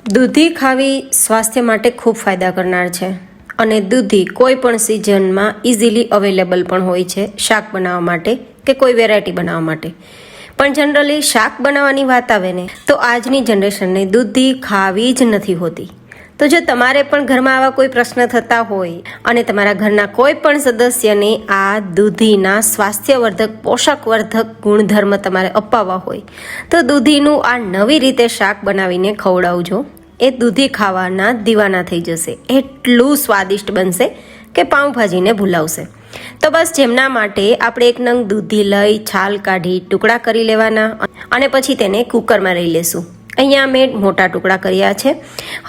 દૂધી ખાવી સ્વાસ્થ્ય માટે ખૂબ ફાયદા કરનાર છે અને દૂધી કોઈ પણ સિઝનમાં ઇઝીલી અવેલેબલ પણ હોય છે શાક બનાવવા માટે કે કોઈ વેરાયટી બનાવવા માટે. પણ જનરલી શાક બનાવવાની વાત આવે ને તો આજની જનરેશનને દૂધી ખાવી જ નથી હોતી. તો જો તમારે પણ ઘરમાં આવા કોઈ પ્રશ્ન થતા હોય અને તમારા ઘરના કોઈ પણ સદસ્યને આ દૂધીના સ્વાસ્થ્યવર્ધક પોષકવર્ધક ગુણધર્મ તમારે અપાવવા હોય તો દૂધીનું આ નવી રીતે શાક બનાવીને ખવડાવજો. એ દૂધી ખાવાના દીવાના થઈ જશે. એટલું સ્વાદિષ્ટ બનશે કે પાઉંભાજીને ભૂલાવશે. તો બસ જેમના માટે આપણે એક નંગ દૂધી લઈ છાલ કાઢી ટુકડા કરી લેવાના અને પછી તેને કુકરમાં લઈ લેશું. અહીંયા મેં મોટા ટુકડા કર્યા છે.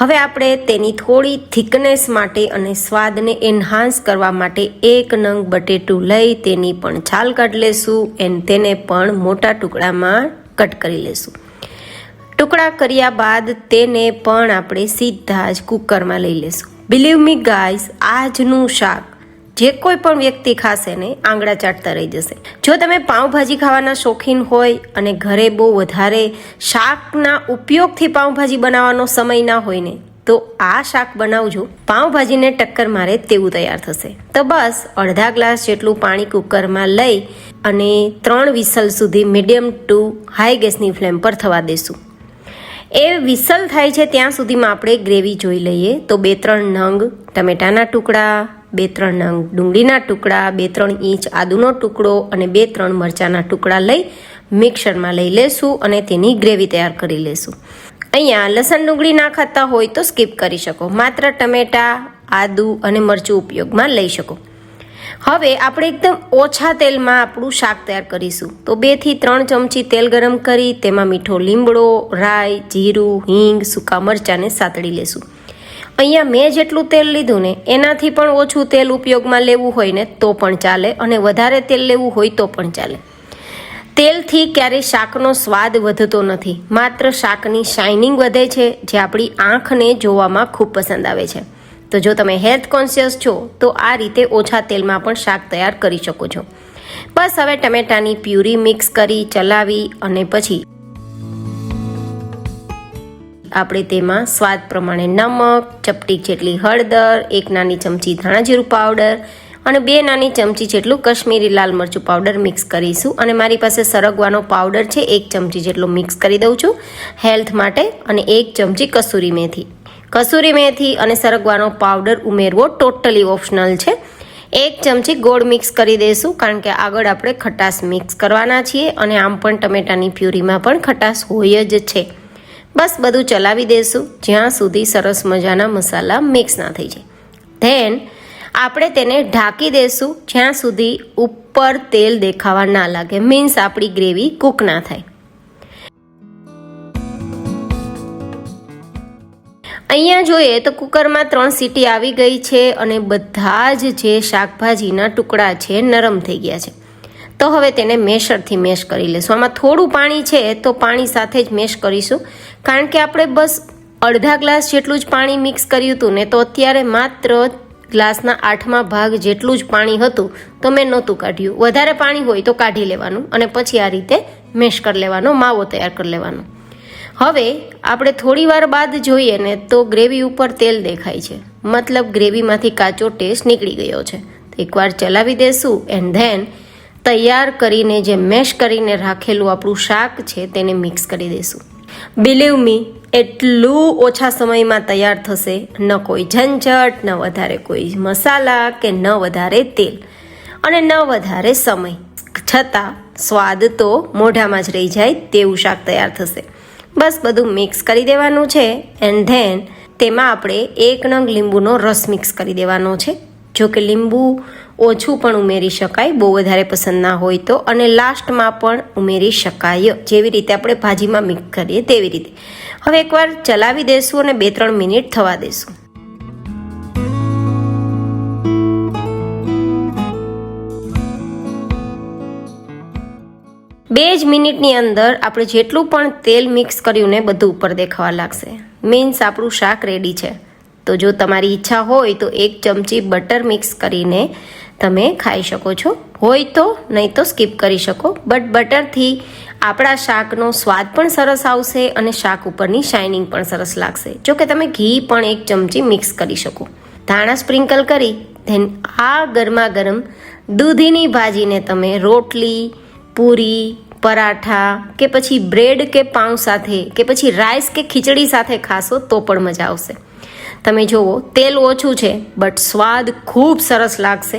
હવે આપણે તેની થોડી થિકનેસ માટે અને સ્વાદને એન્હાન્સ કરવા માટે એક નંગ બટેટું લઈ તેની પણ છાલ કાઢી લેશું અને તેને પણ મોટા ટુકડામાં કટ કરી લેશું. ટુકડા કર્યા બાદ તેને પણ આપણે સીધા જ કુકરમાં લઈ લેશું. બિલીવ મી ગાઈઝ, આજનું શાક જે કોઈ પણ વ્યક્તિ ખાશે ને આંગળા ચાટતા રહી જશે. જો તમે પાઉંભાજી ખાવાના શોખીન હોય અને ઘરે બહુ વધારે શાકના ઉપયોગથી પાઉંભાજી બનાવવાનો સમય ના હોય ને તો આ શાક બનાવજો. પાઉંભાજીને ટક્કર મારે તેવું તૈયાર થશે. તો બસ અડધા ગ્લાસ જેટલું પાણી કુકરમાં લઈ અને 3 વિસલ સુધી મીડિયમ ટુ હાઈ ગેસની ફ્લેમ પર થવા દેશું. એ વિસલ થાય છે ત્યાં સુધીમાં આપણે ગ્રેવી જોઈ લઈએ. તો 2-3 નંગ ટમેટાના ટુકડા, 2-3 નંગ ડુંગળીના ટુકડા, 2-3 ઇંચ આદુનો ટુકડો અને 2-3 મરચાંના ટુકડા લઈ મિક્સરમાં લઈ લેશું અને તેની ગ્રેવી તૈયાર કરી લેશું. અહીંયા લસણ ડુંગળી ના ખાતા હોય તો સ્કીપ કરી શકો. માત્ર ટમેટા, આદુ અને મરચું ઉપયોગમાં લઈ શકો. હવે આપણે એકદમ ઓછા તેલમાં આપણું શાક તૈયાર કરીશું. તો 2-3 ચમચી તેલ ગરમ કરી તેમાં મીઠો લીમડો, રાઈ, જીરું, હિંગ, સૂકા મરચાંને સાતળી લેશું. અહીંયા મેં જેટલું તેલ લીધું ને એનાથી પણ ઓછું તેલ ઉપયોગમાં લેવું હોય ને તો પણ ચાલે અને વધારે તેલ લેવું હોય તો પણ ચાલે. તેલથી ક્યારેય શાકનો સ્વાદ વધતો નથી, માત્ર શાકની શાઇનિંગ વધે છે જે આપણી આંખને જોવામાં ખૂબ પસંદ આવે છે. તો જો તમે હેલ્થ કોન્શિયસ છો તો આ રીતે ઓછા તેલમાં પણ શાક તૈયાર કરી શકો છો. બસ હવે ટમેટાની પ્યુરી મિક્સ કરી ચલાવી અને પછી આપણે તેમાં સ્વાદ પ્રમાણે નમક, ચપટી જેટલી હળદર, 1 નાની ચમચી ધાણા જીરું પાવડર અને 2 નાની ચમચી જેટલું કશ્મીરી લાલ મરચું પાવડર મિક્સ કરીશું. અને મારી પાસે સરગવાનો પાવડર છે, 1 ચમચી જેટલું મિક્સ કરી દઉં છું હેલ્થ માટે. અને 1 ચમચી કસૂરી મેથી અને સરગવાનો પાવડર ઉમેરવો ટોટલી ઓપ્શનલ છે. 1 ચમચી ગોળ મિક્સ કરી દઈશું કારણ કે આગળ આપણે ખટાશ મિક્સ કરવાના છીએ અને આમ પણ ટમેટાની પ્યુરીમાં પણ ખટાશ હોય જ છે. બસ બધું ચલાવી દઈશું જ્યાં સુધી સરસ મજાના મસાલા મિક્સ ના થઈ જાય. ધેન આપણે તેને ઢાંકી દઈશું જ્યાં સુધી ઉપર તેલ દેખાવા ના લાગે, મીન્સ આપણી ગ્રેવી કૂક ના થાય. અહીંયા જોઈએ તો કુકરમાં 3 સીટી આવી ગઈ છે અને બધા જ જે શાકભાજીના ટુકડા છે નરમ થઈ ગયા છે. તો હવે તેને મેશરથી મેશ કરી લઈશું. આમાં થોડું પાણી છે તો પાણી સાથે જ મેશ કરીશું કારણ કે આપણે બસ અડધા ગ્લાસ જેટલું જ પાણી મિક્સ કર્યું હતું ને તો અત્યારે માત્ર ગ્લાસના 8મા ભાગ જેટલું જ પાણી હતું તો મેં નહોતું કાઢ્યું. વધારે પાણી હોય તો કાઢી લેવાનું અને પછી આ રીતે મેશ કરી લેવાનો, માવો તૈયાર કરી લેવાનો. હવે આપણે થોડી વાર બાદ જોઈએ ને તો ગ્રેવી ઉપર તેલ દેખાય છે, મતલબ ગ્રેવીમાંથી કાચો ટેસ્ટ નીકળી ગયો છે. તો એકવાર ચલાવી દેશું એન્ડ ધેન તૈયાર કરીને જે મેશ કરીને રાખેલું આપણું શાક છે તેને મિક્સ કરી દઈશું. બિલીવ મી, એટલું ઓછા સમયમાં તૈયાર થશે. ન કોઈ ઝંઝટ, ન વધારે કોઈ મસાલા કે ન વધારે તેલ અને ન વધારે સમય, છતાં સ્વાદ તો મોઢામાં જ રહી જાય તેવું શાક તૈયાર થશે. બસ બધું મિક્સ કરી દેવાનું છે એન્ડ ધેન તેમાં આપણે 1 નંગ લીંબુનો રસ મિક્સ કરી દેવાનો છે. જો કે લીંબુ ઓછું પણ ઉમેરી શકાય, બહુ વધારે પસંદ ના હોય તો, અને લાસ્ટમાં પણ ઉમેરી શકાય જેવી રીતે આપણે ભાજીમાં મિક્સ કરીએ તેવી રીતે. હવે એકવાર ચલાવી દઈશું અને 2-3 મિનિટ થવા દઈશું. બે જ મિનિટની અંદર આપણે જેટલું પણ તેલ મિક્સ કર્યું ને બધું ઉપર દેખાવા લાગશે, મીન્સ આપણું શાક રેડી છે. તો જો તમારી ઈચ્છા હોય તો 1 ચમચી બટર મિક્સ કરીને તમે ખાઈ શકો છો, હોય તો, નહીં તો સ્કીપ કરી શકો. બટ બટરથી આપણા શાકનો સ્વાદ પણ સરસ આવશે અને શાક ઉપરની શાઇનિંગ પણ સરસ લાગશે. જો કે તમે ઘી પણ 1 ચમચી મિક્સ કરી શકો. ધાણા સ્પ્રિંકલ કરી ધેન આ ગરમા ગરમ દૂધીની ભાજીને તમે રોટલી, પૂરી, પરાઠા કે પછી બ્રેડ કે પાઉં સાથે કે પછી રાઈસ કે ખીચડી સાથે ખાશો તો પણ મજા આવશે. તમે જુઓ તેલ ઓછું છે બટ સ્વાદ ખૂબ સરસ લાગશે.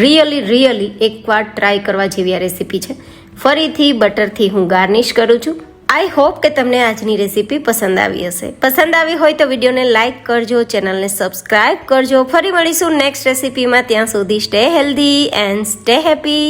રિયલી એકવાર ટ્રાય કરવા જેવી આ રેસીપી છે. ફરીથી બટરથી હું ગાર્નિશ કરું છું. આઈ હોપ કે તમને આજની રેસીપી પસંદ આવી હશે. પસંદ આવી હોય તો વિડીયોને લાઇક કરજો, ચેનલને સબસ્ક્રાઇબ કરજો. ફરી મળીશું નેક્સ્ટ રેસીપીમાં. ત્યાં સુધી stay healthy and stay happy.